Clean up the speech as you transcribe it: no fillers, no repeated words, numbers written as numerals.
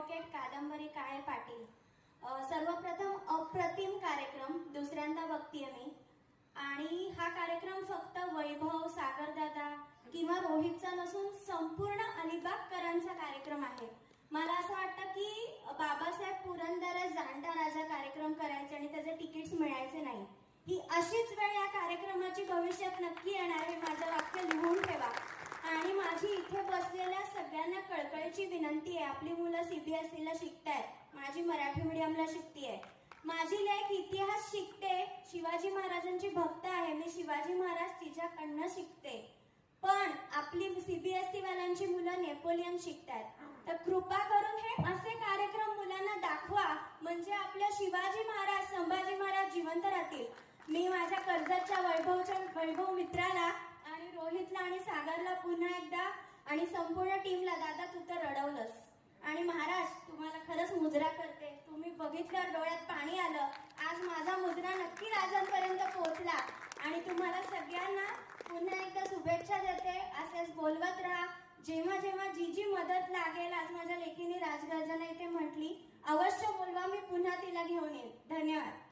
Advocate कादंबरी काळे पाटील। सर्वप्रथम अप्रतिम कार्यक्रम दुसऱ्यांदा बघतीये मी आणि हा कार्यक्रम फक्त वैभव, सागरदादा किंवा रोहितचा नसून संपूर्ण अलिबागकरांचा कार्यक्रम आहे। मला असं वाटतं की बाबासाहेब पुरंदरे जाणता राजा कार्यक्रम करायचे आणि त्याचे तिकीट्स मिळायचे नाही। ही अशीच वेळ या कार्यक्रमाची भविष्यात नक्की येणार आहे, माझं वाक्य लिहून ठेवा। आणि माझी इथे बसलेल्या सगळ्यांना कळकळीची विनंती आहे, आपली मुलं सीबीएसईला शिकतायत, माझी मराठी मीडियमला शिकतेय, माझी लेक इतिहास शिकते, शिवाजी महाराजांची भक्त आहे, मी शिवाजी महाराज तिच्याकडनं शिकते, पण आपली सीबीएसई वाल्यांची मुलं नेपोलियन शिकतायत। तर कृपा करून हे असे कार्यक्रम मुलांना दाखवा, म्हणजे आपल्या शिवाजी महाराज, संभाजी महाराज जिवंत राहतील। मी माझ्या कर्जतच्या वैभव मित्राला आणि रोहितला आणि सागरला पुन्हा एकदा आणि संपूर्ण टीमला, दादा तू तर रडवलंस आणि महाराज तुम्हाला खरंच मुजरा करते, तुम्ही बघितल्यावर डोळ्यात पाणी आलं। आज माझा मुजरा नक्की राजांपर्यंत पोहोचला आणि तुम्हाला सगळ्यांना पुन्हा एकदा शुभेच्छा देते। असेच बोलवत राहा, जेव्हा जेव्हा जी मदत लागेल, आज माझ्या लेकीने राजगर्जना इथे म्हटली, अवश्य बोलवा, मी पुन्हा तिला घेऊन येईन। धन्यवाद।